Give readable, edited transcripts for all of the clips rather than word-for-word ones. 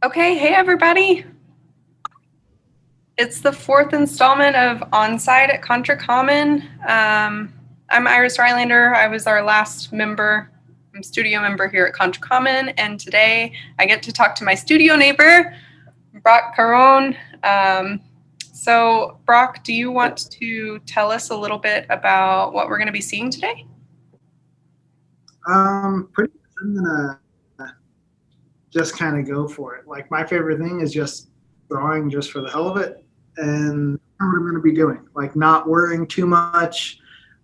Okay, hey everybody. It's the fourth installment of OnSite at Contracommon. I'm Iris Rylander. I was our last member. I'm studio member here at Contracommon, and today I get to talk to my studio neighbor, Brock Caron. So, Brock, do you want to tell us a little bit about what we're going to be seeing today? Pretty much I'm gonna just kind of go for it. Like my favorite thing is just drawing just for the hell of it, and that's what I'm gonna be doing. Like not worrying too much.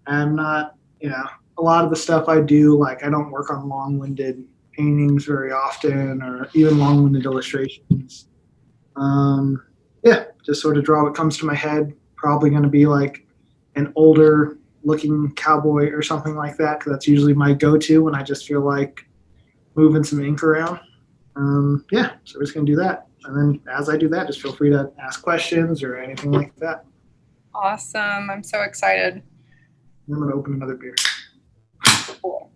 I'm not, a lot of the stuff I do, like I don't work on long-winded paintings very often, or even long-winded illustrations. Um, yeah, just sort of draw what comes to my head. Probably gonna be like an older looking cowboy or something like that, because that's usually my go-to when I just feel like moving some ink around. Yeah, so we're just gonna do that, and then as I do that, just feel free to ask questions or anything like that. Awesome. I'm so excited. I'm gonna open another beer. Cool.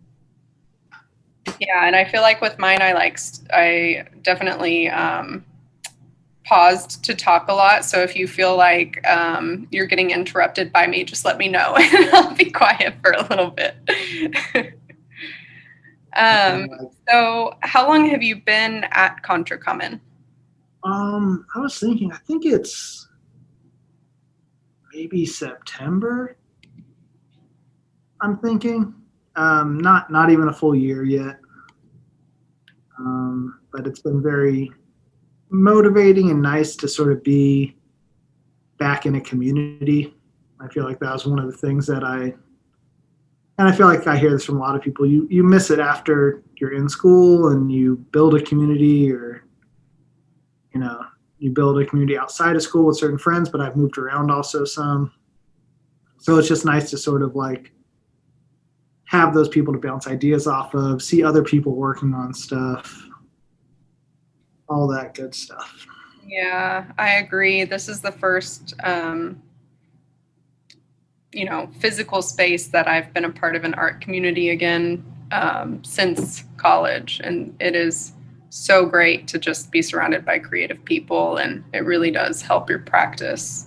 Yeah, and I feel like with mine, I definitely paused to talk a lot. So if you feel like you're getting interrupted by me, just let me know and I'll be quiet for a little bit. um, so, how long have you been at Contracommon? I was thinking, I think it's maybe September. I'm thinking, not even a full year yet. But it's been very motivating and nice to sort of be back in a community. I feel like that was one of the things that and I feel like I hear this from a lot of people. You miss it after you're in school and you build a community, or you build a community outside of school with certain friends. But I've moved around also some, so it's just nice to sort of like have those people to bounce ideas off of, see other people working on stuff, all that good stuff. Yeah, I agree. This is the first, physical space that I've been a part of an art community again since college. And it is so great to just be surrounded by creative people, and it really does help your practice.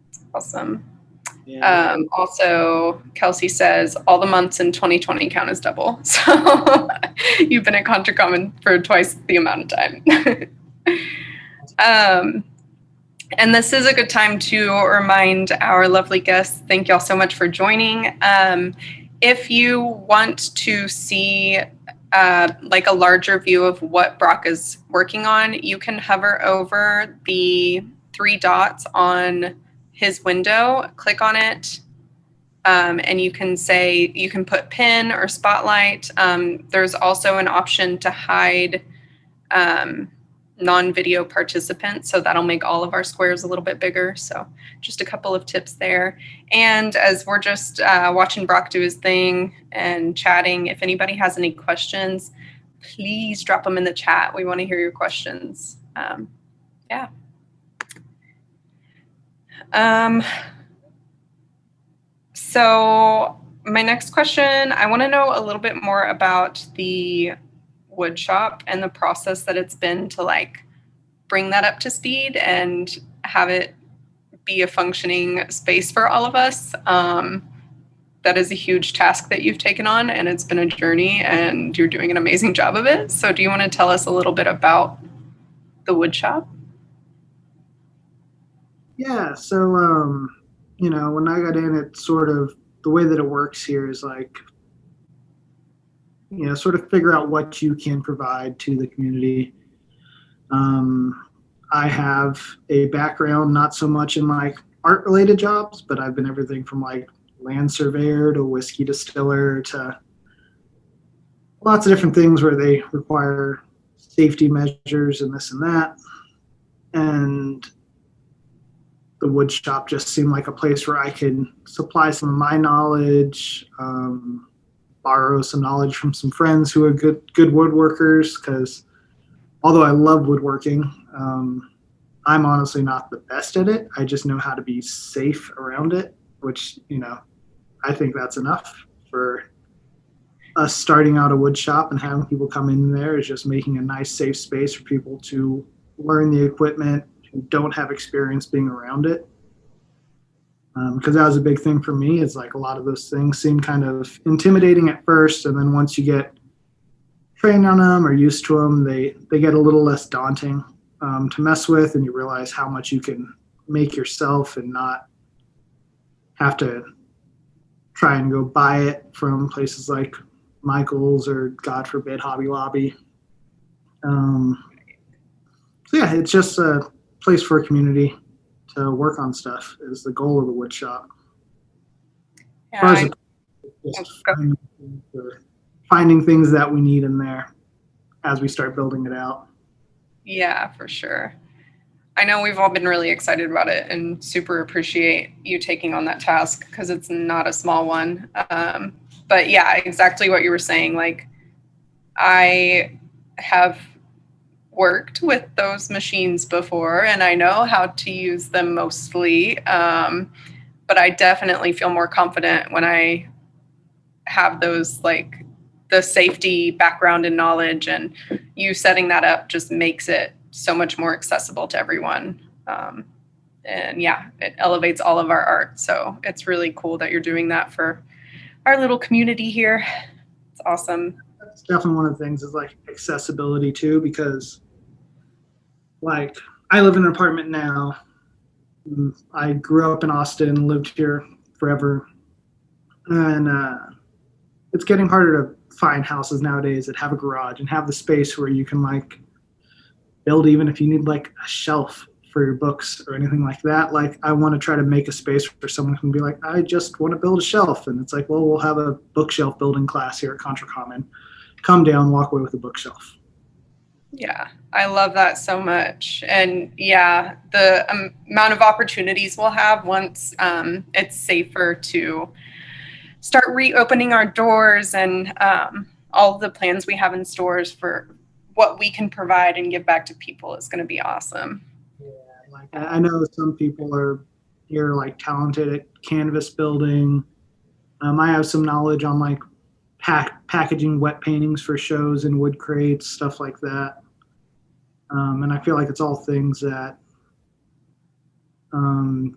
It's awesome. Yeah. Also, Kelsey says all the months in 2020 count as double. So you've been at Contracommon for twice the amount of time. And this is a good time to remind our lovely guests, thank y'all so much for joining. If you want to see like a larger view of what Brock is working on, you can hover over the three dots on his window, click on it, and you can put pin or spotlight. There's also an option to hide non-video participants, so that'll make all of our squares a little bit bigger. So just a couple of tips there. And as we're just watching Brock do his thing and chatting, if anybody has any questions, please drop them in the chat. We want to hear your questions. Yeah. So my next question, I want to know a little bit more about the wood shop and the process that it's been to like bring that up to speed and have it be a functioning space for all of us. That is a huge task that you've taken on, and it's been a journey, and you're doing an amazing job of it. So do you want to tell us a little bit about the wood shop? Yeah, so when I got in, it sort of the way that it works here is like sort of figure out what you can provide to the community. I have a background not so much in like art related jobs, but I've been everything from like land surveyor to whiskey distiller to lots of different things where they require safety measures and this and that. And the wood shop just seemed like a place where I could supply some of my knowledge, borrow some knowledge from some friends who are good woodworkers, because although I love woodworking, I'm honestly not the best at it. I just know how to be safe around it, which I think that's enough for us starting out a wood shop and having people come in there is just making a nice, safe space for people to learn the equipment who don't have experience being around it. Because that was a big thing for me. Is like a lot of those things seem kind of intimidating at first, and then once you get trained on them or used to them, they get a little less daunting to mess with, and you realize how much you can make yourself and not have to try and go buy it from places like Michael's or, God forbid, Hobby Lobby. So yeah, it's just a place for a community to work on stuff is the goal of the wood shop. Yeah, Just finding things that we need in there as we start building it out. yeah, for sure. I know we've all been really excited about it and super appreciate you taking on that task because it's not a small one. But yeah, exactly what you were saying. Like, I have worked with those machines before and I know how to use them mostly. But I definitely feel more confident when I have those, like, the safety background and knowledge, and you setting that up just makes it so much more accessible to everyone. And yeah, it elevates all of our art. So it's really cool that you're doing that for our little community here. It's awesome. That's definitely one of the things is like accessibility too, because like I live in an apartment now. I grew up in Austin, lived here forever, and it's getting harder to find houses nowadays that have a garage and have the space where you can like build, even if you need like a shelf for your books or anything like that. Like I want to try to make a space for someone who can be like, I just want to build a shelf. And it's like, well, we'll have a bookshelf building class here at Contracommon. Come down, walk away with a bookshelf. Yeah, I love that so much. And yeah, the amount of opportunities we'll have once it's safer to start reopening our doors, and all the plans we have in stores for what we can provide and give back to people is going to be awesome. Yeah, like I know some people are here like talented at canvas building. I have some knowledge on like packaging wet paintings for shows and wood crates, stuff like that. And I feel like it's all things that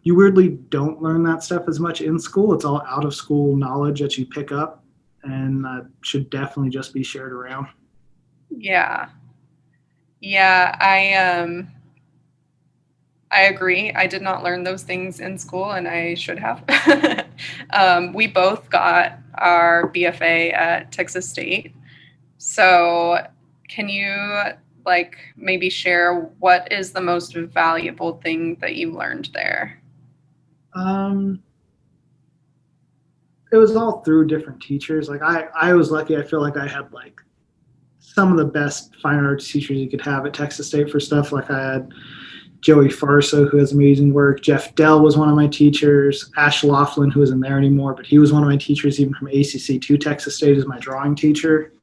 you weirdly don't learn that stuff as much in school. It's all out of school knowledge that you pick up, and should definitely just be shared around. Yeah. Yeah, I agree. I did not learn those things in school, and I should have. We both got our BFA at Texas State. So, can you like maybe share what is the most valuable thing that you learned there? It was all through different teachers. Like I was lucky. I feel like I had like some of the best fine arts teachers you could have at Texas State for stuff. Like I had Joey Farso, who has amazing work. Jeff Dell was one of my teachers. Ash Laughlin, who isn't there anymore, but he was one of my teachers even from ACC to Texas State as my drawing teacher.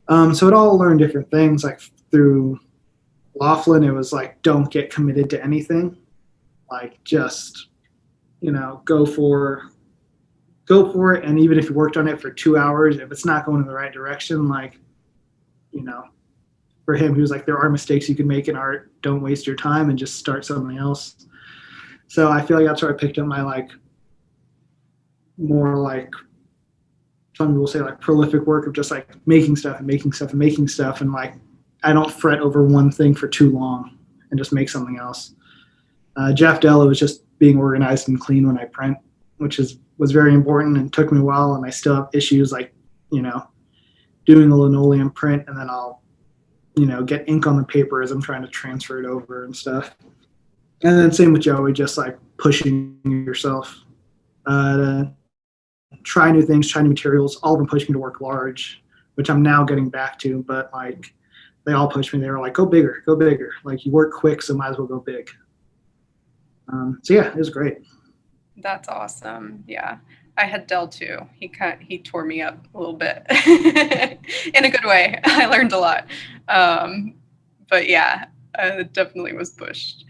So it all learned different things. Like through Laughlin, it was like, don't get committed to anything. Like just, go for it. And even if you worked on it for 2 hours, if it's not going in the right direction, like, for him, he was like, there are mistakes you can make in art. Don't waste your time and just start something else. So I feel like that's where I picked up my like more like some people say like prolific work of just like making stuff and making stuff and making stuff. And like, I don't fret over one thing for too long and just make something else. Jeff Della was just being organized and clean when I print, which was very important and took me a while. And I still have issues like, doing a linoleum print, and then I'll, get ink on the paper as I'm trying to transfer it over and stuff. And then same with Joey, just like pushing yourself to try new things, try new materials. All of them push me to work large, which I'm now getting back to. But like, they all pushed me. They were like, go bigger, go bigger. Like you work quick, so might as well go big. So yeah, it was great. That's awesome. Yeah. I had Dell too. He tore me up a little bit in a good way. I learned a lot. But yeah, definitely was pushed.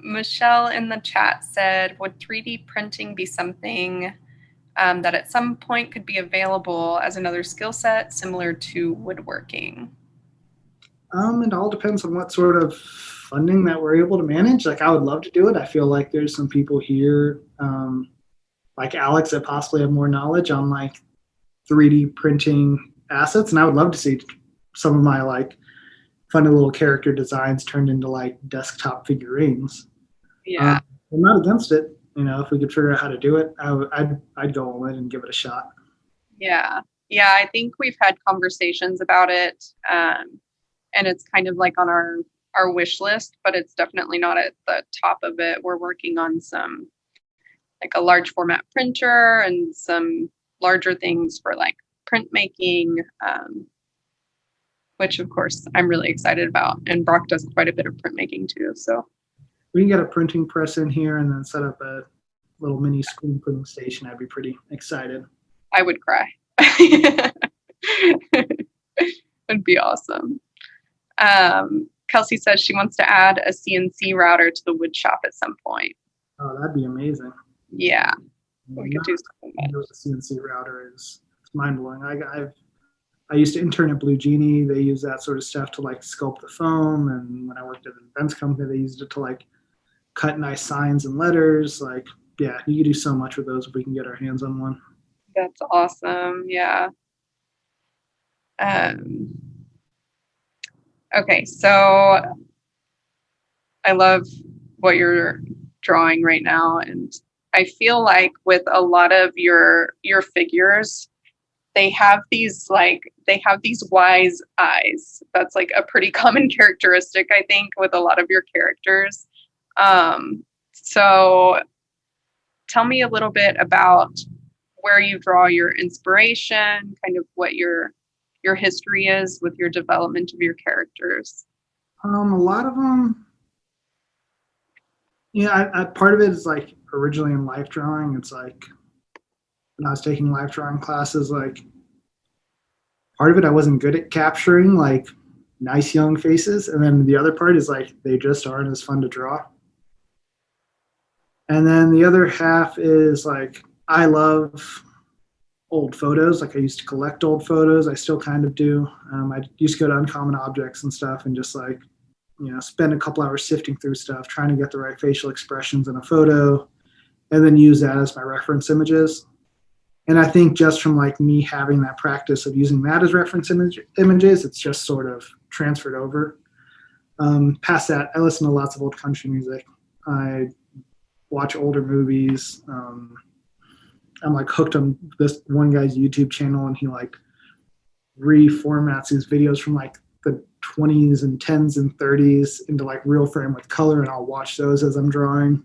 Michelle in the chat said, would 3D printing be something that at some point could be available as another skill set similar to woodworking? It all depends on what sort of funding that we're able to manage. Like, I would love to do it. I feel like there's some people here, like Alex, that possibly have more knowledge on like 3D printing assets, and I would love to see some of my like funny little character designs turned into like desktop figurines. Yeah. I'm not against it. You know, if we could figure out how to do it, I'd go all in and give it a shot. Yeah. Yeah. I think we've had conversations about it. And it's kind of like on our wish list, but it's definitely not at the top of it. We're working on some like a large format printer and some larger things for like printmaking, which of course I'm really excited about. And Brock does quite a bit of printmaking too. So We can get a printing press in here and then set up a little mini screen printing station. I'd be pretty excited. I would cry. It'd be awesome. Kelsey says she wants to add a CNC router to the wood shop at some point. Oh, that'd be amazing. Yeah, we could do something. The CNC router is mind blowing. I used to intern at Blue Genie. They use that sort of stuff to like sculpt the foam, and when I worked at an events company, they used it to like cut nice signs and letters. Like, yeah, you can do so much with those if we can get our hands on one. That's awesome. Yeah. Okay, so I love what you're drawing right now, and I feel like with a lot of your figures, they have these wise eyes. That's like a pretty common characteristic, I think, with a lot of your characters. So tell me a little bit about where you draw your inspiration, kind of what your history is with your development of your characters. A lot of them, I part of it is like originally in life drawing. It's like when I was taking life drawing classes, like part of it I wasn't good at capturing like nice young faces, and then the other part is like they just aren't as fun to draw. And then the other half is like I love old photos. Like I used to collect old photos. I still kind of do. I used to go to Uncommon Objects and stuff and just like, spend a couple hours sifting through stuff, trying to get the right facial expressions in a photo, and then use that as my reference images. And I think just from like me having that practice of using that as reference images, it's just sort of transferred over. Past that, I listen to lots of old country music. I watch older movies. I'm like hooked on this one guy's YouTube channel, and he like reformats his videos from like the 20s and 10s and 30s into like real frame with color, and I'll watch those as I'm drawing.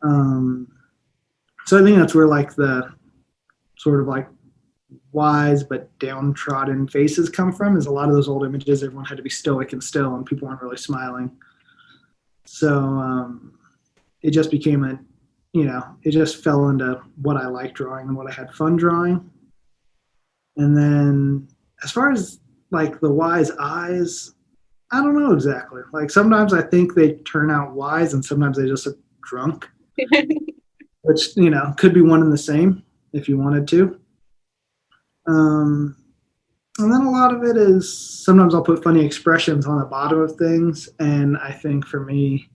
So I think that's where like the sort of like wise but downtrodden faces come from, is a lot of those old images, everyone had to be stoic and still, and people weren't really smiling. So it just became it just fell into what I like drawing and what I had fun drawing. And then as far as like the wise eyes, I don't know exactly. Like sometimes I think they turn out wise and sometimes they just look drunk, which, could be one and the same if you wanted to. And then a lot of it is sometimes I'll put funny expressions on the bottom of things. And I think for me,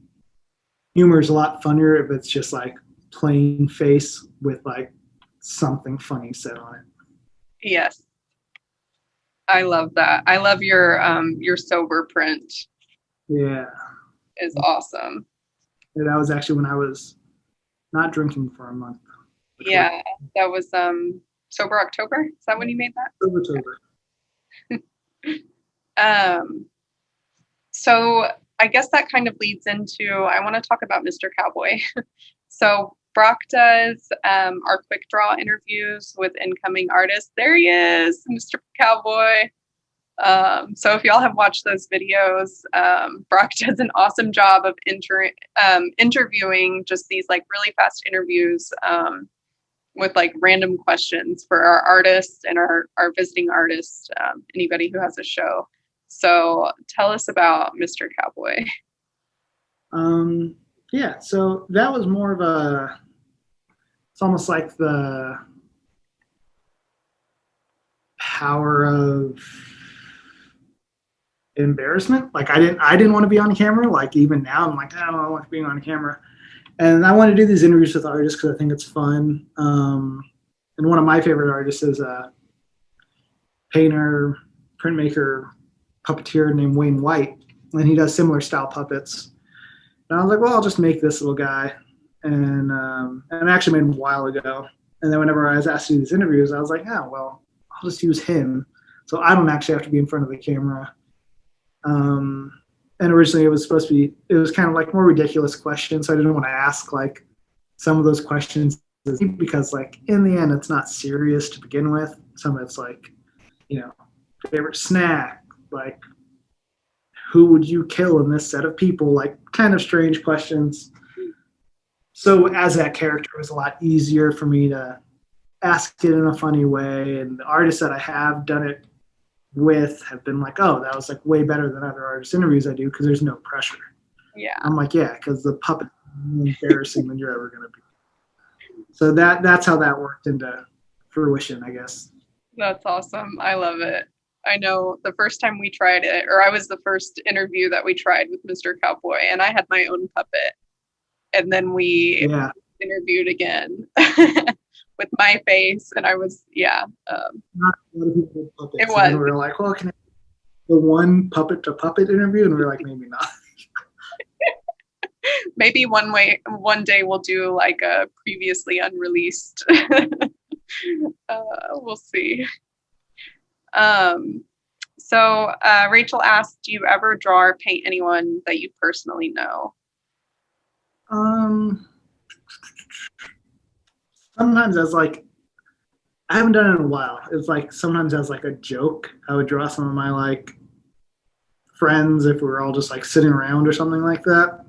humor is a lot funnier if it's just like plain face with like something funny said on it. Yes. I love that. I love your sober print. Yeah. Is awesome. And that was actually when I was not drinking for a month. Yeah, that was Sober October. Is that when you made that? October. So I guess that kind of leads into, I want to talk about Mr. Cowboy. So Brock does our quick draw interviews with incoming artists. There he is, Mr. Cowboy. So if y'all have watched those videos, Brock does an awesome job of interviewing just these like really fast interviews with like random questions for our artists and our visiting artists, anybody who has a show. So tell us about Mr. Cowboy. Yeah, so that was more of a it's almost like the power of embarrassment. Like I didn't want to be on camera. Like even now, I'm like, I don't want being on camera. And I want to do these interviews with artists because I think it's fun. And one of my favorite artists is a painter, printmaker, puppeteer named Wayne White, and he does similar style puppets. And I was like, well, I'll just make this little guy. And I actually made him a while ago. And then whenever I was asked to do these interviews, I was like, oh, well, I'll just use him. So I don't actually have to be in front of the camera. And originally it was supposed to be, it was kind of like more ridiculous questions. So I didn't want to ask like some of those questions because like in the end, it's not serious to begin with. Some of it's like, you know, favorite snack, like who would you kill in this set of people? Like kind of strange questions. So as that character, it was a lot easier for me to ask it in a funny way. And the artists that I have done it with have been like, oh, that was like way better than other artist interviews I do because there's no pressure. Yeah. I'm like, yeah, because the puppet is more embarrassing than you're ever going to be. So that's how that worked into fruition, I guess. That's awesome. I love it. I know the first time we tried it, or I was the first interview that we tried with Mr. Cowboy, and I had my own puppet. And then we interviewed again with my face, and I was, Not a lot of people did puppets. It was. And we were like, well, can I do the one puppet to puppet interview? And we were like, maybe not. Maybe one day we'll do like a previously unreleased. We'll see. So Rachel asked, do you ever draw or paint anyone that you personally know? Sometimes as like, I haven't done it in a while. It's like sometimes as like a joke, I would draw some of my like friends if we were all just like sitting around or something like that.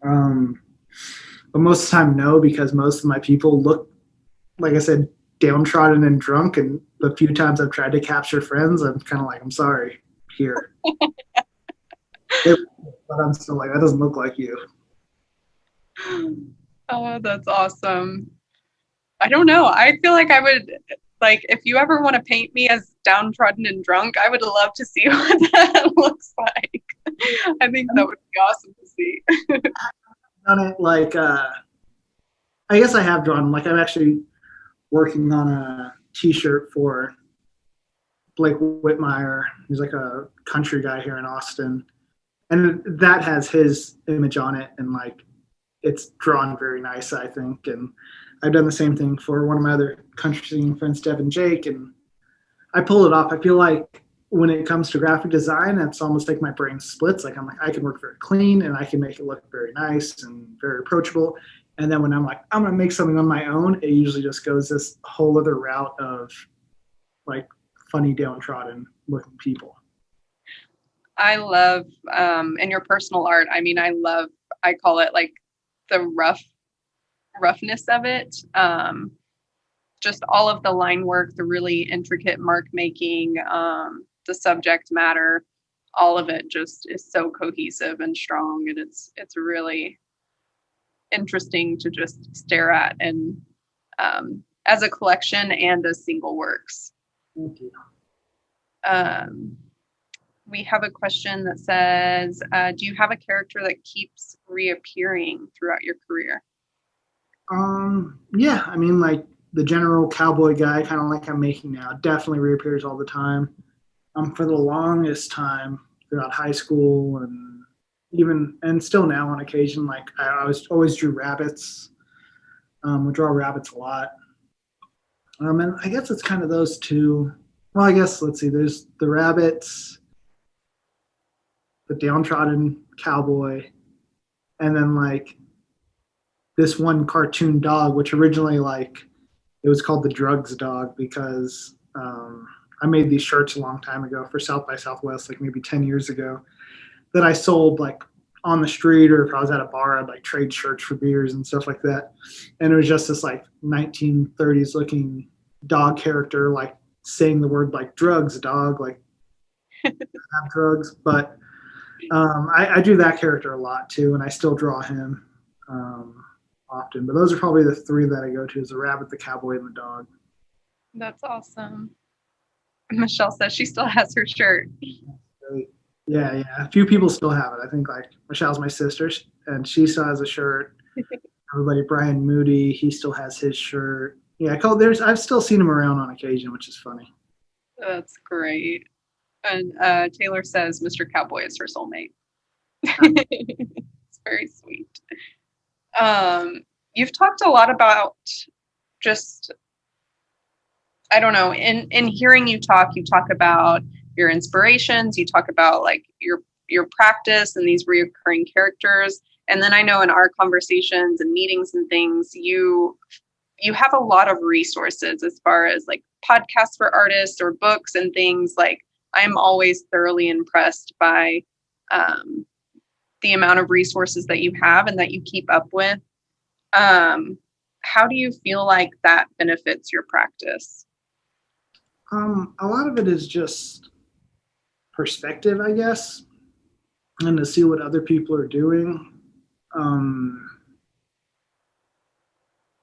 But most of the time, no, because most of my people look, like I said, downtrodden and drunk. And the few times I've tried to capture friends, I'm kind of like, I'm sorry, here. But I'm still like, that doesn't look like you. Oh, that's awesome. I don't know. I feel like I would, like, if you ever want to paint me as downtrodden and drunk, I would love to see what that looks like. I think that would be awesome to see. Done it like, I guess I have drawn, like I'm actually working on a t-shirt for Blake Whitmire. He's like a country guy here in Austin. And that has his image on it. And like, it's drawn very nice, I think. And I've done the same thing for one of my other country singing friends, Devin Jake. And I pull it off. I feel like when it comes to graphic design, it's almost like my brain splits. Like I'm like, I can work very clean and I can make it look very nice and very approachable. And then when I'm like, I'm going to make something on my own, it usually just goes this whole other route of like funny downtrodden looking people. I love, in your personal art, I mean, I call it like the roughness of it. Just all of the line work, the really intricate mark making, the subject matter, all of it just is so cohesive and strong, and it's really interesting to just stare at, and as a collection and as single works. Thank you. We have a question that says, do you have a character that keeps reappearing throughout your career? Yeah, I mean, like the general cowboy guy, kind of like I'm making now, definitely reappears all the time. For the longest time throughout high school and still now on occasion, like I always drew rabbits. We draw rabbits a lot. And I guess it's kind of those two. Well, I guess, let's see, there's the rabbits, the downtrodden cowboy, and then like this one cartoon dog, which originally like it was called the drugs dog because I made these shirts a long time ago for South by Southwest, like maybe 10 years ago, that I sold like on the street, or if I was at a bar, I'd like trade shirts for beers and stuff like that. And it was just this like 1930s looking dog character, like saying the word like drugs dog, like have drugs. But I do that character a lot too, and I still draw him often. But those are probably the three that I go to: is the rabbit, the cowboy, and the dog. That's awesome. Michelle says she still has her shirt. Yeah. A few people still have it. I think like Michelle's my sister, and she still has a shirt. Everybody, Brian Moody, he still has his shirt. Yeah, I've still seen him around on occasion, which is funny. That's great. And Taylor says Mr. Cowboy is her soulmate. It's very sweet. You've talked a lot about just, I don't know, in hearing you talk about your inspirations, you talk about like your practice and these reoccurring characters. And then I know in our conversations and meetings and things, you have a lot of resources as far as like podcasts for artists or books and things. Like I'm always thoroughly impressed by the amount of resources that you have and that you keep up with. How do you feel like that benefits your practice? A lot of it is just perspective, I guess, and to see what other people are doing.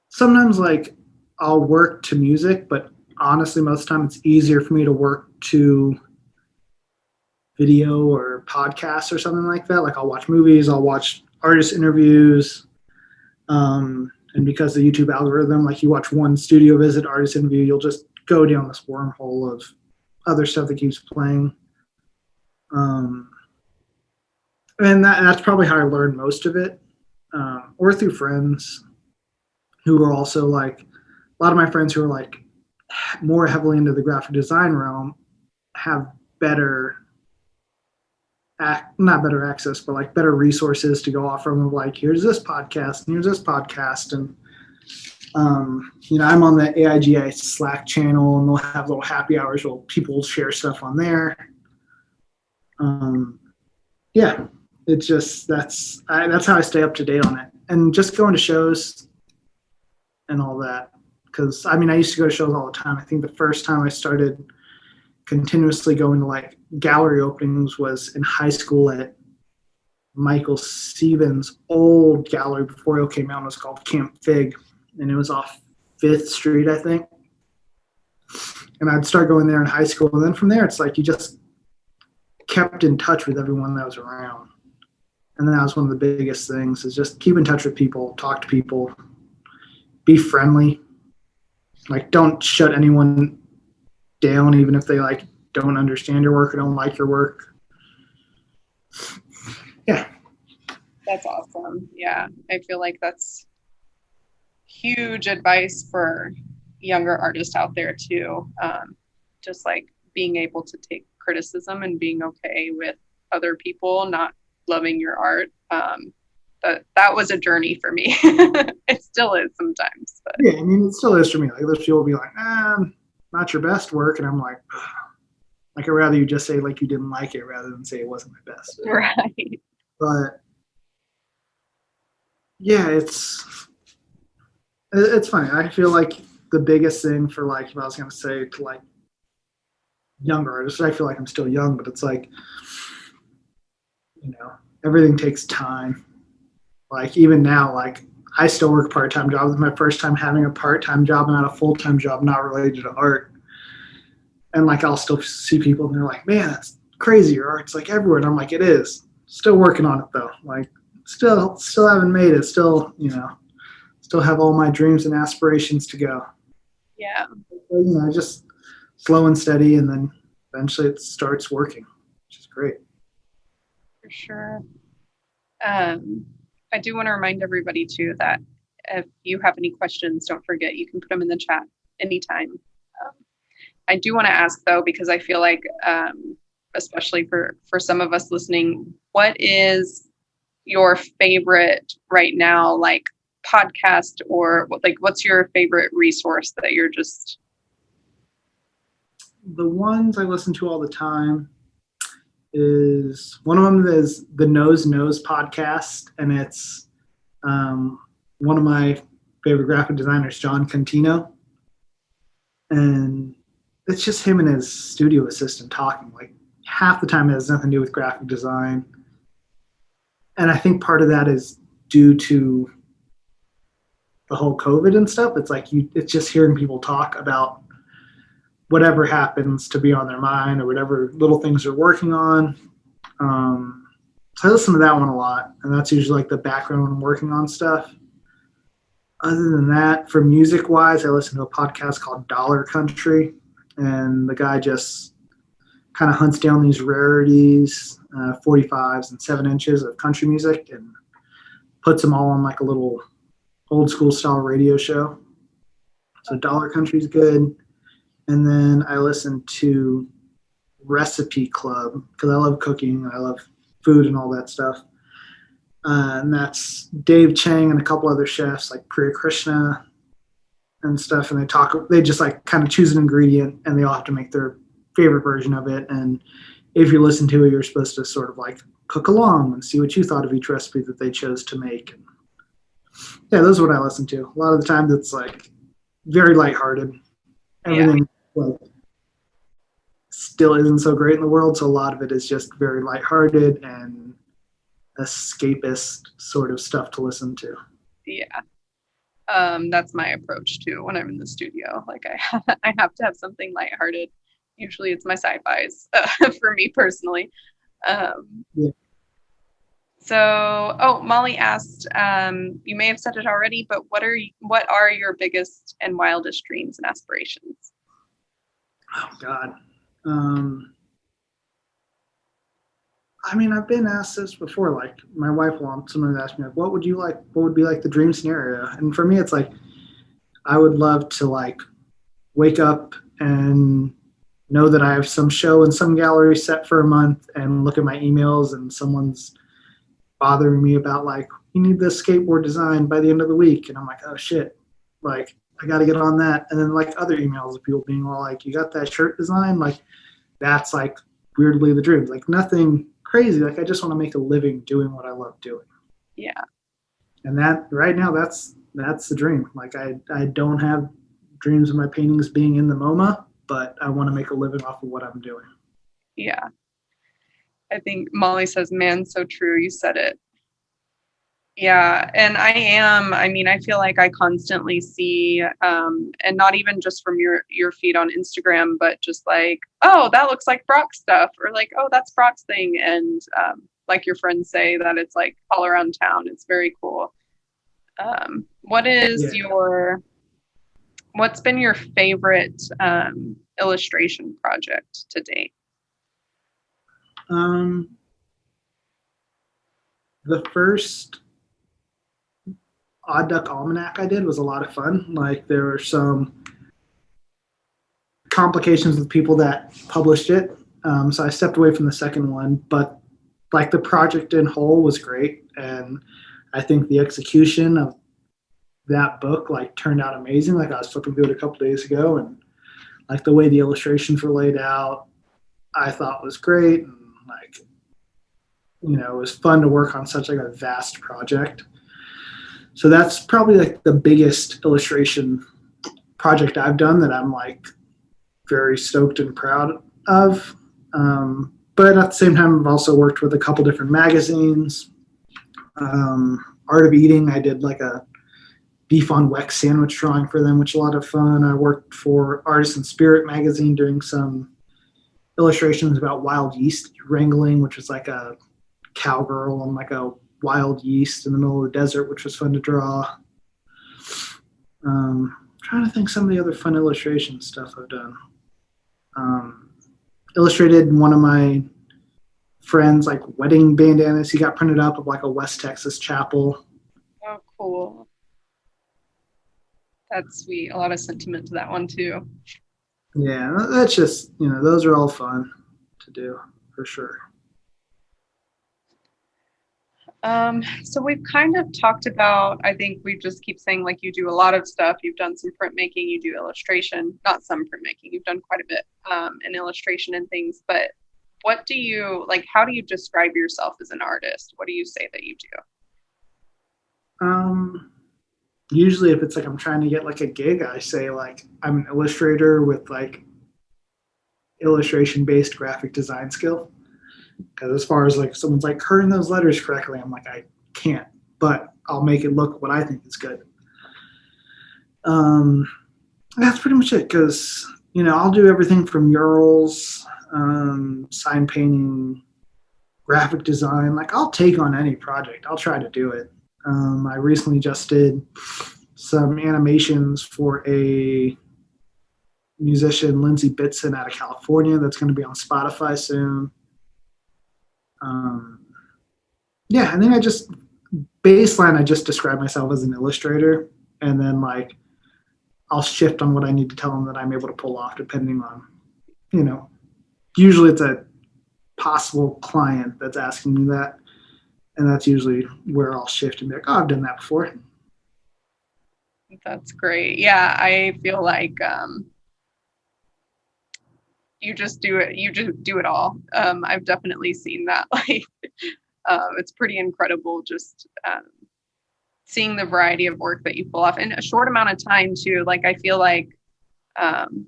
Sometimes like I'll work to music, but honestly, most of the time it's easier for me to work to video or podcasts or something like that. Like I'll watch movies, I'll watch artist interviews. And because the YouTube algorithm, like you watch one studio visit, artist interview, you'll just go down this wormhole of other stuff that keeps playing. And that's probably how I learned most of it, or through friends who are also like, a lot of my friends who are like more heavily into the graphic design realm have not better access, but like better resources to go off from. Like, here's this podcast and here's this podcast. And, I'm on the AIGI Slack channel, and they'll have little happy hours where people share stuff on there. Yeah, it's just, that's how I stay up to date on it. And just going to shows and all that. Because, I used to go to shows all the time. I think the first time I started continuously going to like gallery openings was in high school at Michael Stevens' old gallery before it came out. It was called Camp Fig, and it was off 5th Street, I think. And I'd start going there in high school, and then from there it's like you just kept in touch with everyone that was around. And then that was one of the biggest things, is just keep in touch with people, talk to people, be friendly. Like, don't shut anyone down, even if they like don't understand your work or don't like your work. Yeah. That's awesome. Yeah. I feel like that's huge advice for younger artists out there too. Just like being able to take criticism and being okay with other people not loving your art. That was a journey for me. It still is sometimes. But. Yeah, it still is for me. Like, there's people will be like, not your best work, and I'm like, I'd rather you just say like you didn't like it rather than say it wasn't my best. Right. But yeah, it's funny. I feel like the biggest thing for like, if I was gonna say to like younger artists, I feel like I'm still young, but it's like, everything takes time. Like even now, like I still work part-time jobs. It's my first time having a part-time job and not a full-time job not related to art. And like I'll still see people and they're like, man, that's crazy. Your art's like everywhere. And I'm like, it is. Still working on it though. Like still haven't made it. Still, still have all my dreams and aspirations to go. Yeah. Just slow and steady, and then eventually it starts working, which is great. For sure. I do want to remind everybody too that if you have any questions, don't forget you can put them in the chat anytime. I do want to ask though, because I feel like, especially for some of us listening, what is your favorite right now, like podcast, or like what's your favorite resource that you're just? The ones I listen to all the time is, one of them is the Nose Knows podcast, and it's one of my favorite graphic designers, John Contino, and it's just him and his studio assistant talking. Like half the time it has nothing to do with graphic design, and I think part of that is due to the whole COVID and stuff, it's like it's just hearing people talk about whatever happens to be on their mind or whatever little things they're working on. So I listen to that one a lot, and that's usually like the background when I'm working on stuff. Other than that, for music wise, I listen to a podcast called Dollar Country, and the guy just kind of hunts down these rarities, 45s and 7-inches of country music, and puts them all on like a little old school style radio show. So Dollar Country's good. And then I listen to Recipe Club because I love cooking. I love food and all that stuff. And that's Dave Chang and a couple other chefs like Priya Krishna and stuff. And they just like kind of choose an ingredient and they all have to make their favorite version of it. And if you listen to it, you're supposed to sort of like cook along and see what you thought of each recipe that they chose to make. And yeah, those are what I listen to. A lot of the time it's like very lighthearted. Everything like still isn't so great in the world. So a lot of it is just very lighthearted and escapist sort of stuff to listen to. Yeah. That's my approach too when I'm in the studio. Like I have to have something lighthearted. Usually it's my sci-fis for me personally. So, Molly asked, you may have said it already, but what are your biggest and wildest dreams and aspirations? Oh God. I mean, I've been asked this before. Like, my wife wants someone to ask me, like, what would be like the dream scenario? And for me, it's like, I would love to like wake up and know that I have some show in some gallery set for a month and look at my emails and someone's bothering me about like, you need this skateboard design by the end of the week. And I'm like, oh shit, like I got to get on that. And then like other emails of people being all like, you got that shirt design? Like that's like weirdly the dream, like nothing crazy. Like I just want to make a living doing what I love doing. Yeah. And that right now, that's the dream. Like I don't have dreams of my paintings being in the MoMA, but I want to make a living off of what I'm doing. Yeah. I think Molly says, man, so true. You said it. Yeah. And I feel like I constantly see, and not even just from your feed on Instagram, but just like, oh, that looks like Brock's stuff, or like, oh, that's Brock's thing. And like your friends say that it's like all around town. It's very cool. What's been your favorite illustration project to date? The first Odd Duck Almanac I did was a lot of fun. Like there were some complications with people that published it. So I stepped away from the second one, but like the project in whole was great. And I think the execution of that book like turned out amazing. Like I was flipping through it a couple days ago and like the way the illustrations were laid out, I thought was great. And like, you know, it was fun to work on such like a vast project. So that's probably like the biggest illustration project I've done that I'm like very stoked and proud of. But at the same time, I've also worked with a couple different magazines. Art of Eating, I did like a beef on Wex sandwich drawing for them, which was a lot of fun. I worked for Artist and Spirit magazine doing some illustrations about wild yeast wrangling, which was like a cowgirl on like a wild yeast in the middle of the desert, which was fun to draw. Trying to think some of the other fun illustration stuff I've done. Illustrated one of my friends' like wedding bandanas. He got printed up of like a West Texas chapel. Oh, cool. That's sweet. A lot of sentiment to that one too. Yeah, that's just, you know, those are all fun to do for sure. So we've kind of talked about, I think we just keep saying like you do a lot of stuff. You've done some printmaking, you do illustration, not some printmaking, you've done quite a bit in illustration and things, but what do you, like, how do you describe yourself as an artist? What do you say that you do? Usually if it's like I'm trying to get like a gig, I say like I'm an illustrator with like illustration-based graphic design skill. Because as far as like someone's like curling those letters correctly, I'm like, I can't, but I'll make it look what I think is good. Um, that's pretty much it. Because I'll do everything from murals, sign painting, graphic design. Like I'll take on any project. I'll try to do it. I recently just did some animations for a musician, Lindsay Bitson, out of California, that's going to be on Spotify soon. Um, yeah, and then I just describe myself as an illustrator, and then like I'll shift on what I need to tell them that I'm able to pull off, depending on, you know, usually it's a possible client that's asking me that, and that's usually where I'll shift and be like, oh, I've done that before. That's great. Yeah, I feel like you just do it. You just do it all. I've definitely seen that. Like, it's pretty incredible just seeing the variety of work that you pull off in a short amount of time too. Like, I feel like um,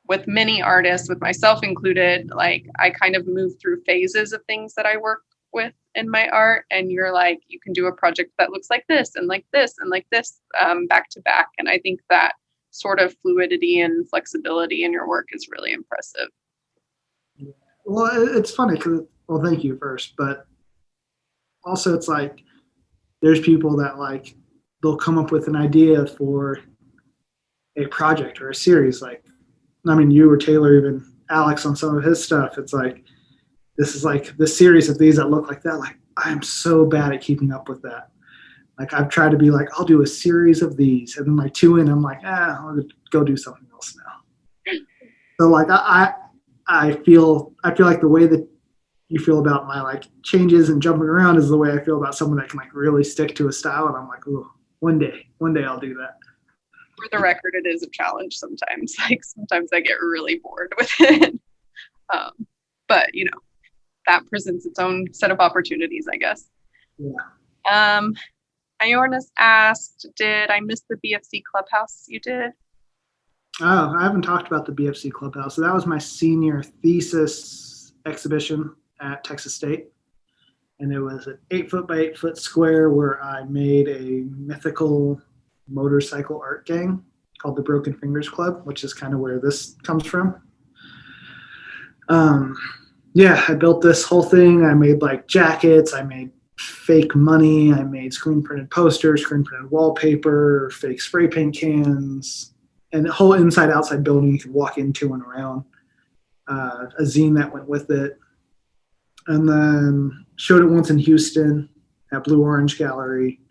with many artists, with myself included, like I kind of move through phases of things that I work with in my art. And you're like, you can do a project that looks like this and like this and like this back to back. And I think that sort of fluidity and flexibility in your work is really impressive. Well, it's funny because, well, thank you first, but also it's like there's people that like they'll come up with an idea for a project or a series. Like, I mean, you or Taylor, even Alex on some of his stuff. It's like this is like the series of these that look like that. Like, I'm so bad at keeping up with that. Like, I've tried to be like, I'll do a series of these, and then like two in, I'm like, I'll go do something else now. So like, I feel like the way that you feel about my like changes and jumping around is the way I feel about someone that can like really stick to a style. And I'm like, oh, one day I'll do that. For the record, it is a challenge sometimes. Like sometimes I get really bored with it. Um, but that presents its own set of opportunities, I guess. Yeah. Um, Ionis asked, did I miss the BFC Clubhouse you did? Oh, I haven't talked about the BFC Clubhouse. So that was my senior thesis exhibition at Texas State. And it was an 8 foot by 8 foot square where I made a mythical motorcycle art gang called the Broken Fingers Club, which is kind of where this comes from. Um, yeah, I built this whole thing. I made like jackets, I made fake money, I made screen printed posters, screen printed wallpaper, fake spray paint cans, and the whole inside outside building you could walk into and around. A zine that went with it, and then showed it once in Houston at Blue Orange Gallery.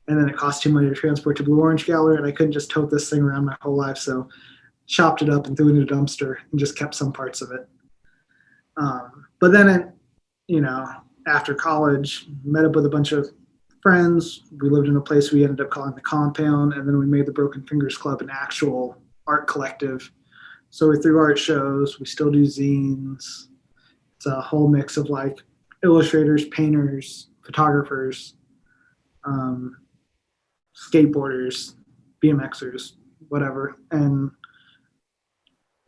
And then it cost too money to transport to Blue Orange Gallery, and I couldn't just tote this thing around my whole life, so chopped it up and threw it in a dumpster and just kept some parts of it. But then, after college, met up with a bunch of friends. We lived in a place we ended up calling the Compound, and then we made the Broken Fingers Club an actual art collective. So we threw art shows. We still do zines. It's a whole mix of like illustrators, painters, photographers, um, skateboarders, BMXers, whatever. And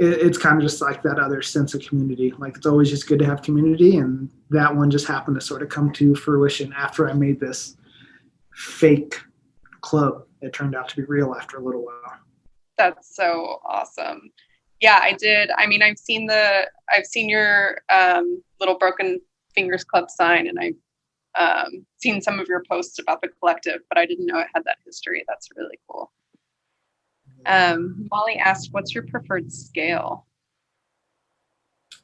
it's kind of just like that other sense of community. Like it's always just good to have community, and that one just happened to sort of come to fruition after I made this fake club. It turned out to be real after a little while. That's so awesome. Yeah, I did. I mean, I've seen your little Broken Fingers Club sign, and I've seen some of your posts about the collective, but I didn't know it had that history. That's really cool. Molly asked, what's your preferred scale?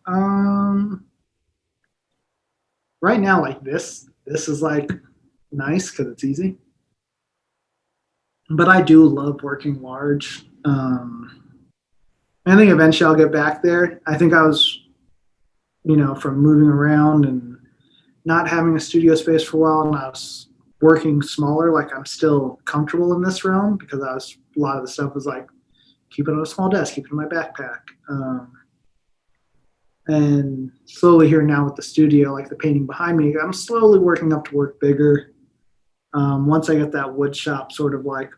Right now, like this is like nice because it's easy. But I do love working large. I think eventually I'll get back there. I think I was, from moving around and not having a studio space for a while, and I was working smaller. Like I'm still comfortable in this realm because a lot of the stuff was like keep it on a small desk, keep it in my backpack. And slowly here now with the studio, like the painting behind me, I'm slowly working up to work bigger. Once I get that wood shop sort of like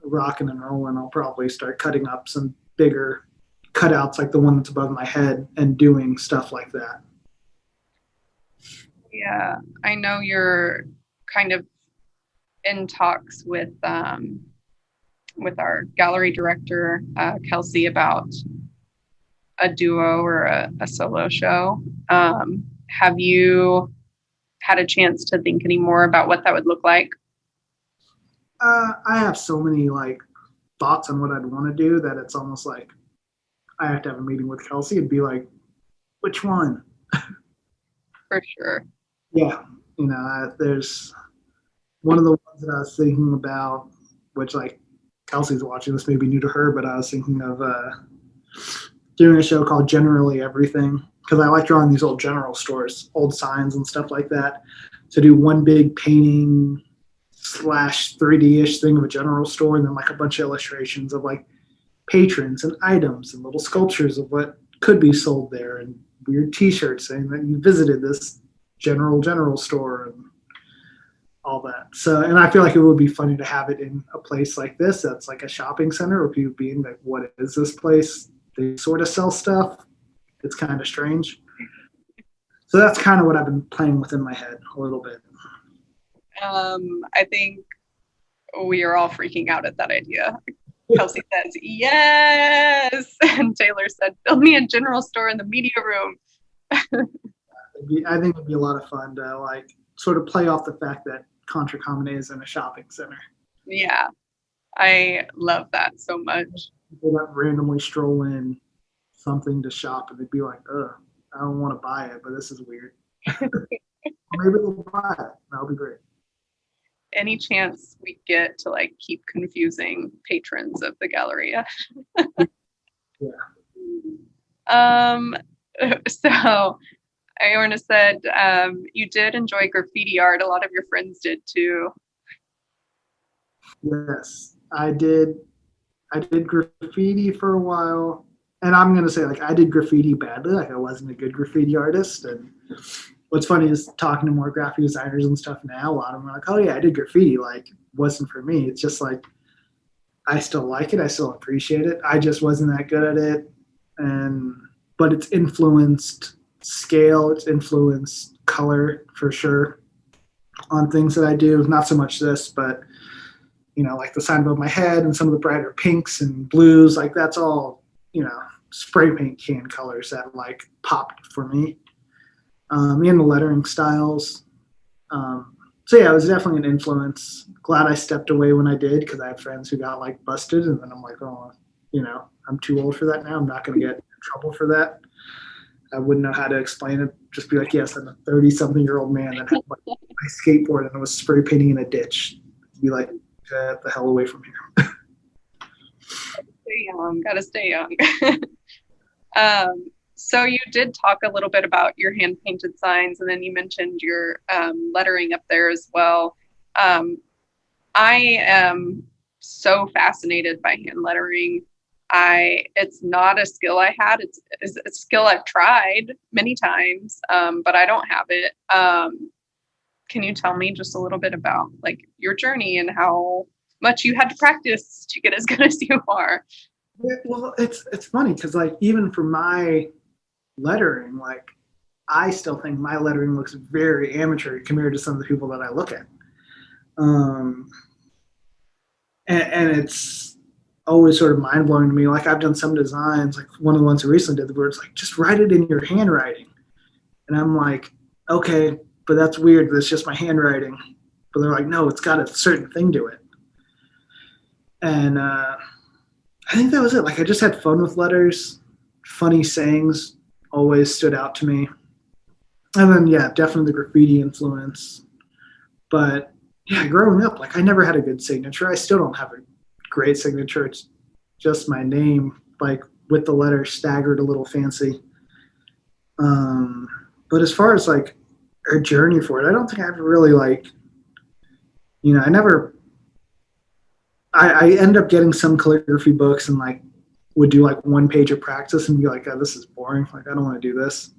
rocking and rolling, I'll probably start cutting up some bigger cutouts like the one that's above my head and doing stuff like that. Yeah, I know you're kind of in talks with with our gallery director, Kelsey, about a duo or a solo show. Have you had a chance to think any more about what that would look like? I have so many like thoughts on what I'd want to do that it's almost like I have to have a meeting with Kelsey and be like, which one? For sure. Yeah, there's one of the ones that I was thinking about, which like Kelsey's watching. This may be new to her, but I was thinking of doing a show called Generally Everything because I like drawing these old general stores, old signs and stuff like that. To do one big painting slash 3D-ish thing of a general store, and then like a bunch of illustrations of like patrons and items and little sculptures of what could be sold there, and weird T-shirts saying that you visited this general store and all that. So, and I feel like it would be funny to have it in a place like this that's like a shopping center, where people being like, "What is this place?" They sort of sell stuff. It's kind of strange. So that's kind of what I've been playing with in my head a little bit. I think we are all freaking out at that idea. Kelsey says, yes. And Taylor said, build me a general store in the media room. I think it'd be a lot of fun to like sort of play off the fact that Contracommon is in a shopping center. Yeah, I love that so much. People that randomly stroll in something to shop and they'd be like, "Ugh, I don't want to buy it, but this is weird." Maybe they'll buy it. That'll be great. Any chance we get to like keep confusing patrons of the Galleria. Yeah. So Iorna said you did enjoy graffiti art. A lot of your friends did too. Yes, I did. I did graffiti for a while, and I'm gonna say like I did graffiti badly. Like I wasn't a good graffiti artist. And what's funny is talking to more graphic designers and stuff now. A lot of them are like, "Oh yeah, I did graffiti." Like it wasn't for me. It's just like I still like it. I still appreciate it. I just wasn't that good at it. But it's influenced scale. It's influenced color for sure on things that I do. Not so much this, but like the sign above my head and some of the brighter pinks and blues, like that's all, spray paint can colors that like popped for me. And the lettering styles. So yeah, it was definitely an influence. Glad I stepped away when I did, because I had friends who got like busted, and then I'm like, oh, I'm too old for that now. I'm not going to get in trouble for that. I wouldn't know how to explain it. Just be like, yes, I'm a 30-something-year-old man that had my skateboard and I was spray painting in a ditch. Be like, get the hell away from here. Stay young. Gotta stay young. So you did talk a little bit about your hand painted signs, and then you mentioned your lettering up there as well. I am so fascinated by hand lettering. It's not a skill I had. It's a skill I've tried many times, but I don't have it. Can you tell me just a little bit about like your journey and how much you had to practice to get as good as you are? Yeah, well, it's funny because like even for my lettering, like I still think my lettering looks very amateur compared to some of the people that I look at. And it's always sort of mind blowing to me. Like I've done some designs, like one of the ones I recently did, where it's like just write it in your handwriting, and I'm like, okay, but that's weird. That's just my handwriting. But they're like, no, it's got a certain thing to it. And I think that was it. Like I just had fun with letters. Funny sayings always stood out to me. And then yeah, definitely the graffiti influence. But yeah, growing up, like I never had a good signature. I still don't have a great signature. It's just my name, like with the letter staggered a little fancy. But as far as like a journey for it, I don't think I ever really like, I end up getting some calligraphy books and like would do like one page of practice and be like, oh, this is boring. Like, I don't want to do this.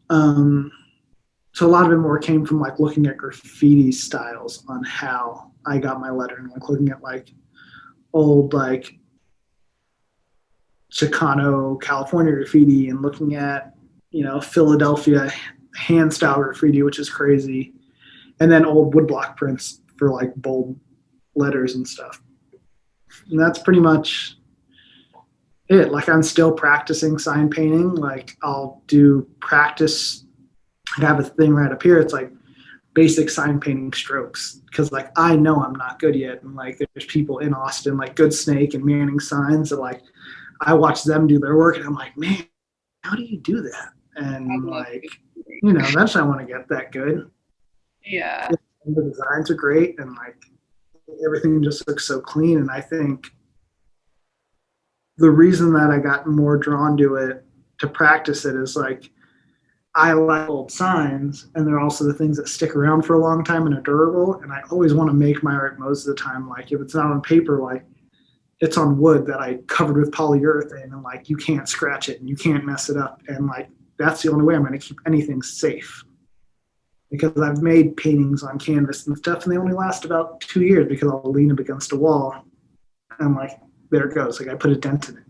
So a lot of it more came from like looking at graffiti styles on how I got my lettering, like looking at like old like Chicano, California graffiti and looking at, Philadelphia hand style graffiti, which is crazy. And then old woodblock prints for like bold letters and stuff. And that's pretty much it. Like I'm still practicing sign painting. Like I'll do practice. I have a thing right up here. It's like basic sign painting strokes because like I know I'm not good yet, and like there's people in Austin like Good Snake and Manning Signs that like I watch them do their work and I'm like, man, how do you do that? And like, you know, eventually I want to get that good. Yeah. And the designs are great and like everything just looks so clean. And I think the reason that I got more drawn to it to practice it is like I like old signs, and they're also the things that stick around for a long time and are durable. And I always want to make my art most of the time. Like if it's not on paper, like it's on wood that I covered with polyurethane, and like you can't scratch it and you can't mess it up. And like that's the only way I'm going to keep anything safe. Because I've made paintings on canvas and stuff, and they only last about 2 years because I'll lean up against a wall, and I'm like, there it goes. Like I put a dent in it.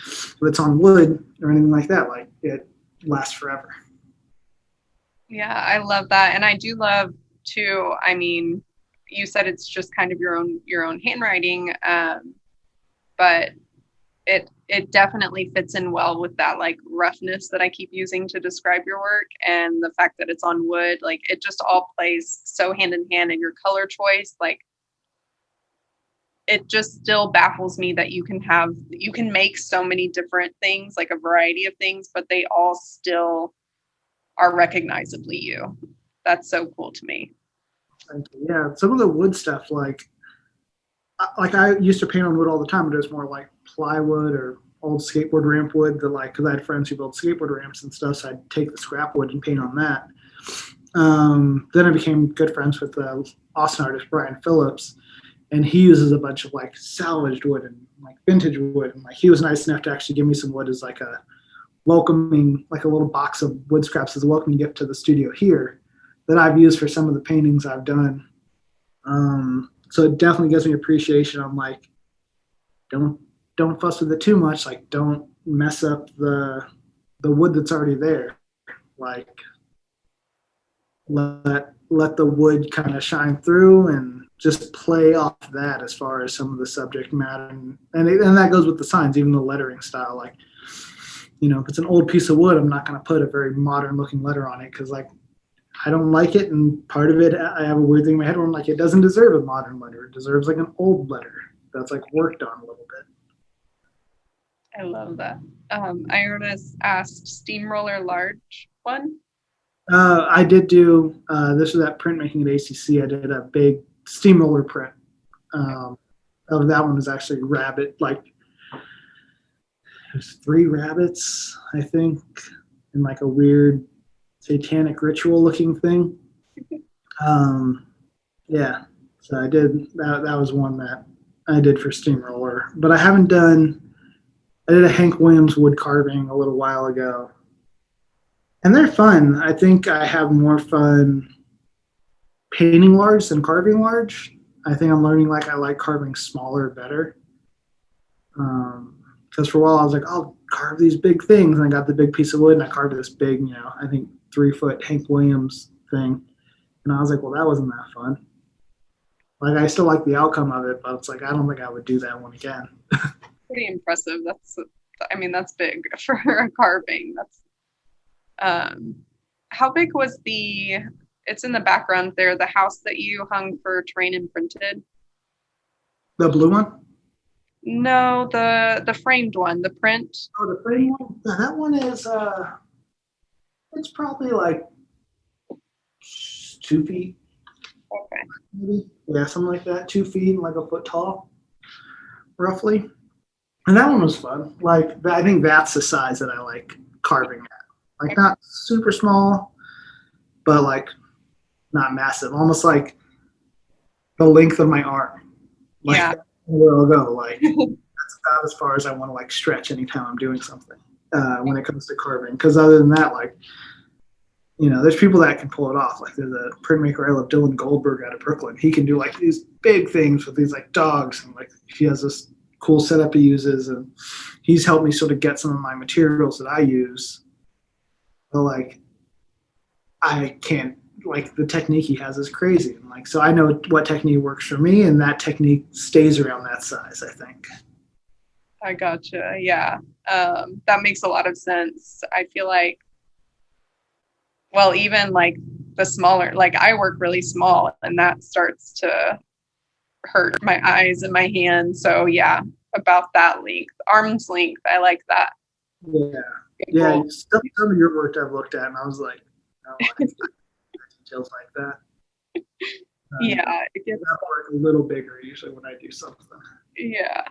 If it's on wood or anything like that, like it lasts forever. Yeah, I love that. And I do love too, I mean, you said it's just kind of your own handwriting, but it definitely fits in well with that like roughness that I keep using to describe your work, and the fact that it's on wood, like it just all plays so hand in hand. And your color choice, like it just still baffles me that you can make so many different things, like a variety of things, but they all still are recognizably you. That's so cool to me. Yeah, some of the wood stuff, like I used to paint on wood all the time, but it was more like plywood or old skateboard ramp wood. That like, because I had friends who built skateboard ramps and stuff, so I'd take the scrap wood and paint on that. Then I became good friends with the Austin artist Brian Phillips, and he uses a bunch of like salvaged wood and like vintage wood, and like he was nice enough to actually give me some wood as like a welcoming, like a little box of wood scraps as a welcoming gift to the studio here that I've used for some of the paintings I've done. So it definitely gives me appreciation. I'm like, don't fuss with it too much. Like, don't mess up the wood that's already there. Like, let the wood kind of shine through and just play off that as far as some of the subject matter, and that goes with the signs, even the lettering style. Like, you know, if it's an old piece of wood, I'm not going to put a very modern looking letter on it because like I don't like it, and part of it, I have a weird thing in my head where I'm like, it doesn't deserve a modern letter. It deserves like an old letter that's like worked on a little bit. I love that. I already asked steamroller large one. I did do this was at printmaking at ACC. I did a big steamroller print. Of that one was actually rabbit, like there's 3 rabbits, I think, in like a weird satanic ritual looking thing. Yeah, so I did that. That was one that I did for steamroller, but I haven't done. I did a Hank Williams wood carving a little while ago, and they're fun. I think I have more fun painting large than carving large. I think I'm learning like I like carving smaller better. Because for a while I was like, I'll carve these big things, and I got the big piece of wood and I carved this big, you know, I think 3-foot Hank Williams thing, and I was like, well, that wasn't that fun. Like I still like the outcome of it, but it's like I don't think I would do that one again. Pretty impressive. That's big for a carving. How big was it's in the background there, the house that you hung for Terrain and Printed? The blue one? No, the framed one, the print. Oh, the framed one? Yeah, that one is it's probably like 2 feet. Okay. Maybe. Yeah, something like that. 2 feet and like a foot tall, roughly. And that one was fun. Like I think that's the size that I like carving at. Like not super small, but like not massive. Almost like the length of my arm. Like, yeah. Where I'll go. Like that's about as far as I want to like stretch anytime I'm doing something when it comes to carving. Because other than that, like, you know, there's people that can pull it off. Like there's a printmaker I love, Dylan Goldberg out of Brooklyn. He can do like these big things with these like dogs, and like he has this cool setup he uses, and he's helped me sort of get some of my materials that I use. But like I can't like the technique he has is crazy. And like, so I know what technique works for me, and that technique stays around that size, I think. I gotcha. Yeah. That makes a lot of sense. I feel like, well, even like the smaller, like I work really small and that starts to hurt my eyes and my hands. So yeah, about that length, arm's length. I like that. Yeah. Yeah. Some of your work I've looked at and I was like, no, I details like that. Yeah. It gets work a little bigger usually when I do something. Yeah.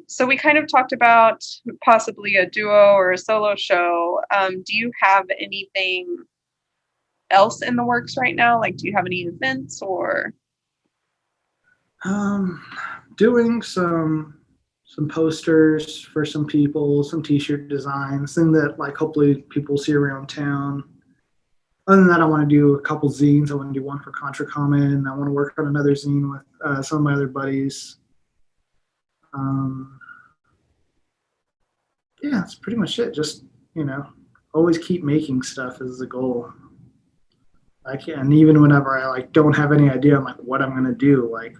So we kind of talked about possibly a duo or a solo show. Do you have anything else in the works right now? Like, do you have any events or? Doing some posters for some people, some t-shirt designs, thing that like hopefully people see around town. Other than that, I want to do a couple zines. I want to do one for Contracommon. I want to work on another zine with some of my other buddies. Yeah, that's pretty much it. Just, always keep making stuff is the goal. And even whenever I like don't have any idea on like what I'm gonna do, like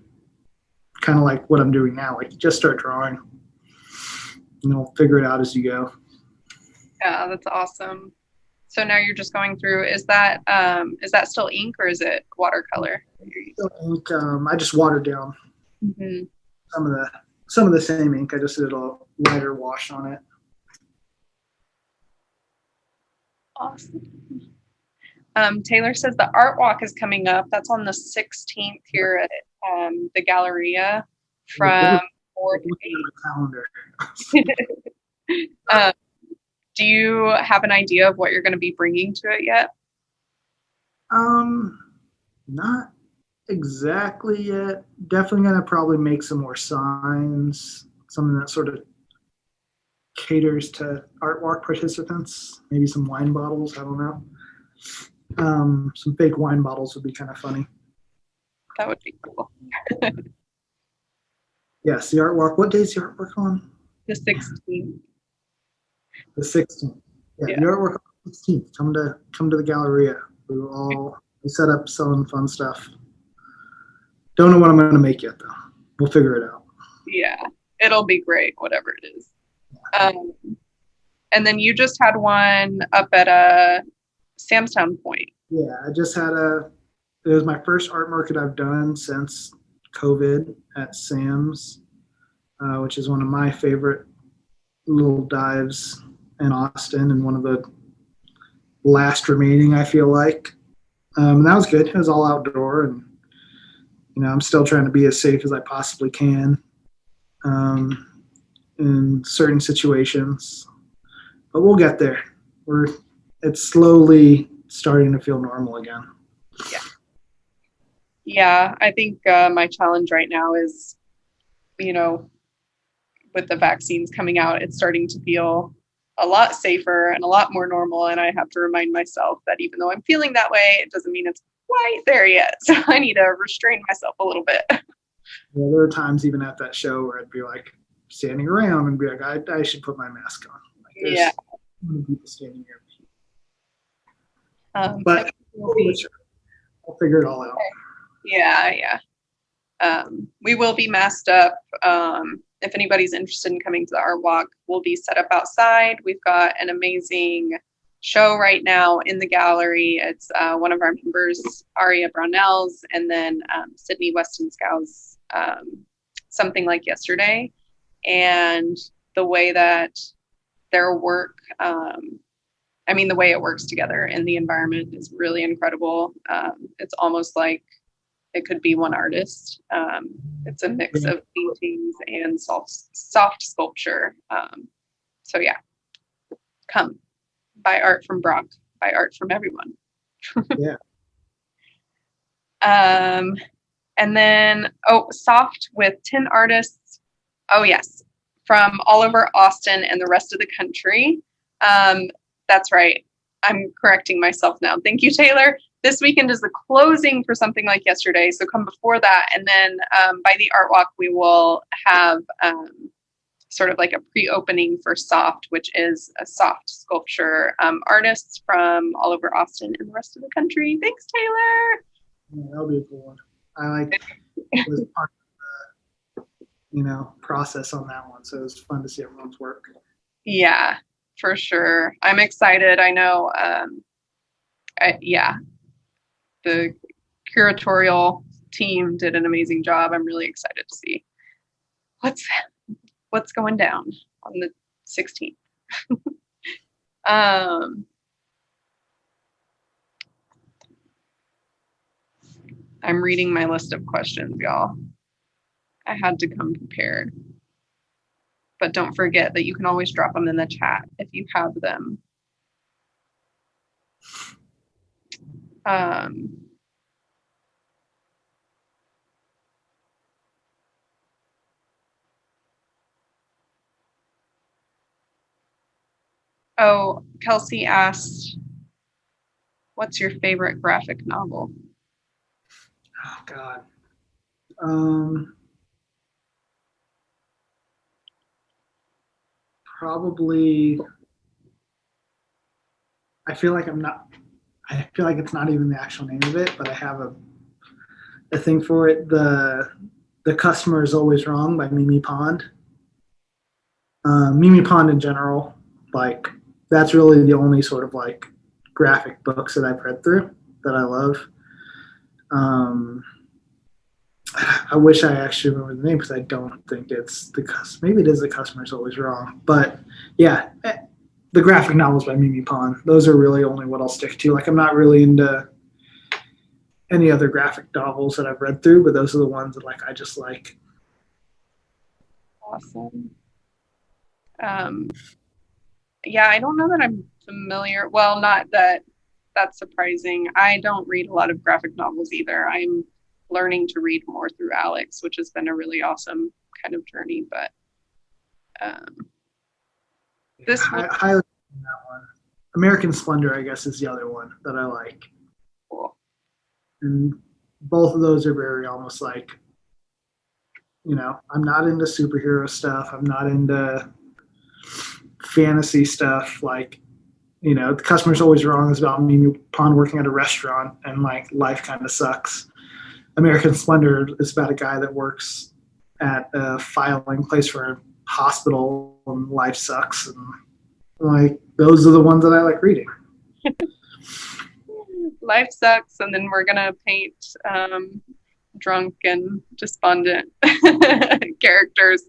kind of like what I'm doing now, like just start drawing. Figure it out as you go. Yeah, that's awesome. So now you're just going through. Is that still ink or is it watercolor? Still ink. I just watered down some of the same ink. I just did a lighter wash on it. Awesome. Taylor says the art walk is coming up. That's on the 16th here at the Galleria from 4 to 8. Calendar. Do you have an idea of what you're going to be bringing to it yet? Not exactly yet. Definitely going to probably make some more signs, something that sort of caters to art walk participants. Maybe some wine bottles. I don't know. Some fake wine bottles would be kind of funny. That would be cool. Yes, the art walk. What day is the art walk on? The 16th. The 16th. Yeah, the art walk on the 16th. Come to the Galleria. We set up selling fun stuff. Don't know what I'm going to make yet, though. We'll figure it out. Yeah, it'll be great, whatever it is. And then you just had one up at Samstown Point. Yeah, I just had it was my first art market I've done since COVID at Sam's, which is one of my favorite little dives in Austin and one of the last remaining, I feel like. And that was good. It was all outdoor and, I'm still trying to be as safe as I possibly can in certain situations, but we'll get there. It's slowly starting to feel normal again. Yeah, I think my challenge right now is, with the vaccines coming out, it's starting to feel a lot safer and a lot more normal. And I have to remind myself that even though I'm feeling that way, it doesn't mean it's quite there yet. So I need to restrain myself a little bit. Yeah, there are times even at that show where I'd be like standing around and be like, I should put my mask on. Like, there's people standing here. But I'll figure it all out. Yeah. We will be masked up. If anybody's interested in coming to the art walk, we'll be set up outside. We've got an amazing show right now in the gallery. It's one of our members, Aria Brownell's, and then Sydney Westonskow's Something Like Yesterday. And the way that their work, the way it works together in the environment is really incredible. It's almost like it could be one artist. It's a mix of paintings and soft sculpture. So yeah, come. Buy art from Brock. Buy art from everyone. Yeah. And then, soft with 10 artists. Oh, yes. From all over Austin and the rest of the country. That's right. I'm correcting myself now. Thank you, Taylor. This weekend is the closing for Something Like Yesterday. So come before that. And then by the art walk, we will have sort of like a pre-opening for Soft, which is a soft sculpture. Artists from all over Austin and the rest of the country. Thanks, Taylor. Yeah, that'll be a cool one. I like was part of the process on that one, so it was fun to see everyone's work. Yeah, for sure. I'm excited. I know. The curatorial team did an amazing job. I'm really excited to see what's going down on the 16th. I'm reading my list of questions, y'all. I had to come prepared. But don't forget that you can always drop them in the chat if you have them. Oh, Kelsey asked, what's your favorite graphic novel? Oh, God. Probably, I feel like it's not even the actual name of it, but I have a thing for it. The Customer is Always Wrong by Mimi Pond. Mimi Pond in general, like, that's really the only sort of like graphic books that I've read through that I love. I wish I actually remember the name because I don't think it's maybe it is The Customer is Always Wrong. But yeah, the graphic novels by Mimi Pond, those are really only what I'll stick to. Like, I'm not really into any other graphic novels that I've read through, but those are the ones that like I just like. Awesome. Yeah, I don't know that I'm familiar. Well, not that that's surprising. I don't read a lot of graphic novels either. I'm learning to read more through Alex, which has been a really awesome kind of journey. But this I highly recommend that one. American Splendor, I guess, is the other one that I like. Cool. And both of those are very almost like, I'm not into superhero stuff. I'm not into fantasy stuff. Like, The Customer's Always Wrong is about Mimi Pond working at a restaurant and like life kind of sucks. American Splendor is about a guy that works at a filing place for a hospital and life sucks. And like, those are the ones that I like reading. Life sucks, and then we're gonna paint drunk and despondent characters.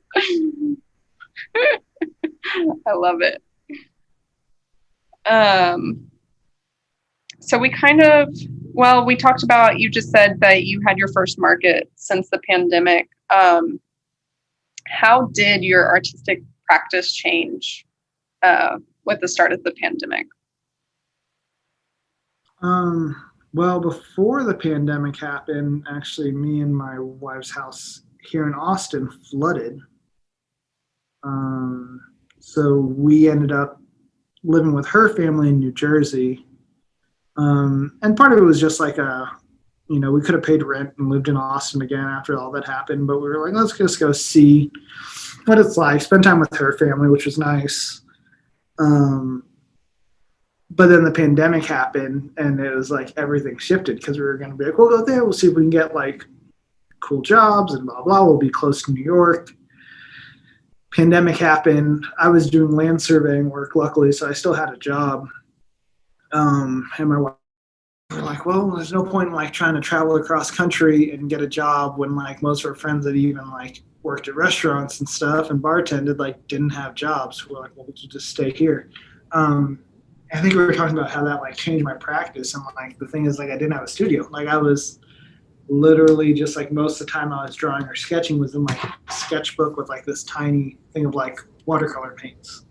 I love it. So we we talked about, you just said that you had your first market since the pandemic. How did your artistic practice change with the start of the pandemic? Well, before the pandemic happened, actually, me and my wife's house here in Austin flooded. So we ended up living with her family in New Jersey. And part of it was just like we could have paid rent and lived in Austin again after all that happened, but we were like, let's just go see what it's like, spend time with her family, which was nice. But then the pandemic happened and it was like everything shifted because we were going to be like, we'll go there, we'll see if we can get like cool jobs and blah, blah, we'll be close to New York. Pandemic happened. I was doing land surveying work, luckily, so I still had a job. And my wife were like, well, there's no point in like trying to travel across country and get a job when like most of our friends that even like worked at restaurants and stuff and bartended like didn't have jobs. We're like, well, we should just stay here. I think we were talking about how that like changed my practice. And like the thing is, like, I didn't have a studio. Like, I was literally just like most of the time I was drawing or sketching was in like a sketchbook with like this tiny thing of like watercolor paints.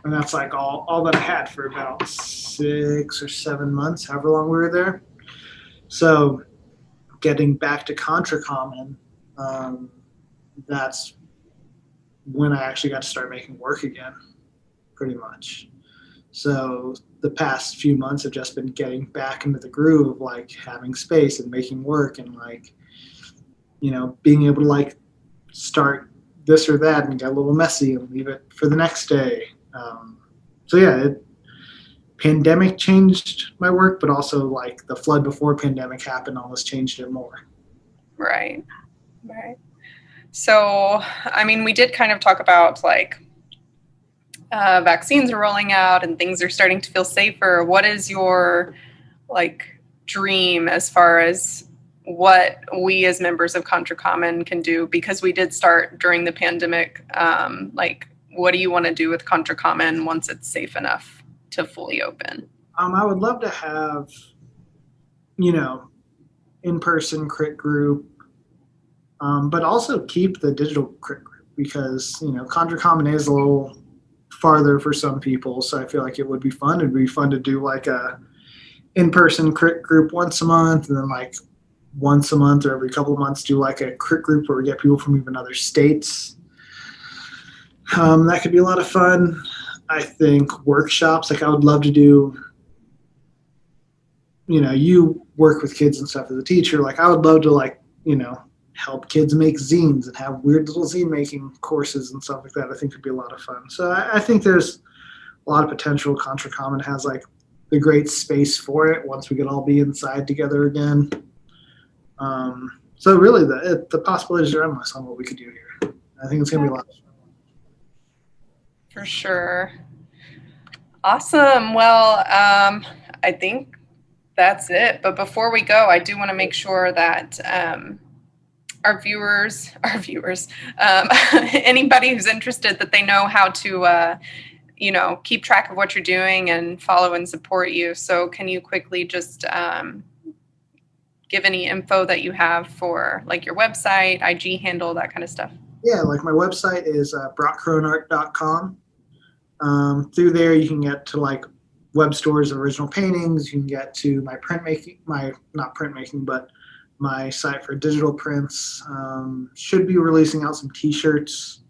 And that's like all that I had for about 6 or 7 months, however long we were there. So getting back to Contracommon, that's when I actually got to start making work again, pretty much. So the past few months have just been getting back into the groove of like having space and making work and like, being able to like start this or that and get a little messy and leave it for the next day. So yeah, pandemic changed my work, but also like the flood before pandemic happened almost changed it more. Right. So, I mean, we did kind of talk about like vaccines are rolling out and things are starting to feel safer. What is your like dream as far as what we as members of Contracommon can do? Because we did start during the pandemic. Like, what do you want to do with Contracommon once it's safe enough to fully open? I would love to have, in-person crit group, but also keep the digital crit group because, Contracommon is a little farther for some people. So I feel like it would be fun. It'd be fun to do like a in-person crit group once a month, and then like once a month or every couple of months do like a crit group where we get people from even other states. That could be a lot of fun. I think workshops, like I would love to do, you work with kids and stuff as a teacher. Like I would love to help kids make zines and have weird little zine making courses and stuff like that. I think could be a lot of fun. So I think there's a lot of potential. Contracommon has like the great space for it once we can all be inside together again. So really the possibilities are endless on what we could do here. I think it's going to be a lot of fun. For sure. Awesome. Well, I think that's it. But before we go, I do want to make sure that our viewers, anybody who's interested, that they know how to, keep track of what you're doing and follow and support you. So can you quickly just give any info that you have for like your website, IG handle, that kind of stuff? Yeah, like my website is brockcaronart.com. Through there, you can get to like web stores of original paintings. You can get to my my site for digital prints. Should be releasing out some t-shirts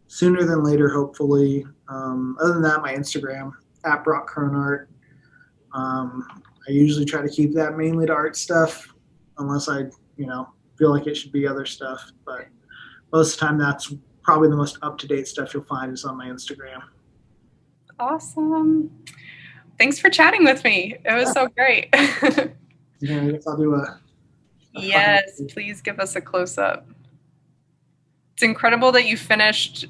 sooner than later, hopefully. Other than that, my Instagram, @BrockCaronArt. I usually try to keep that mainly to art stuff, unless I, feel like it should be other stuff. But most of the time, that's probably the most up-to-date stuff you'll find is on my Instagram. Awesome. Thanks for chatting with me. It was so great. Yeah, I guess I'll do Yes, please give us a close-up. It's incredible that you finished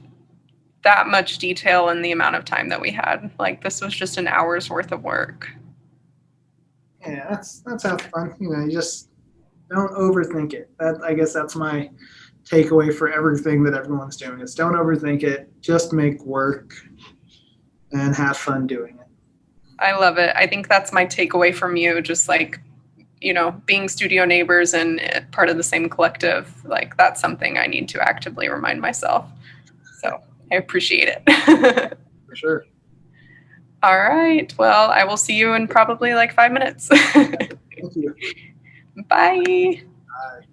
that much detail in the amount of time that we had. Like this was just an hour's worth of work. Yeah, that's how fun. You just don't overthink it. I guess that's my takeaway for everything that everyone's doing is don't overthink it. Just make work and have fun doing it. I love it. I think that's my takeaway from you. Just like, being studio neighbors and part of the same collective, like that's something I need to actively remind myself. So I appreciate it. For sure. All right. Well, I will see you in probably like 5 minutes. Thank you. Bye. Bye.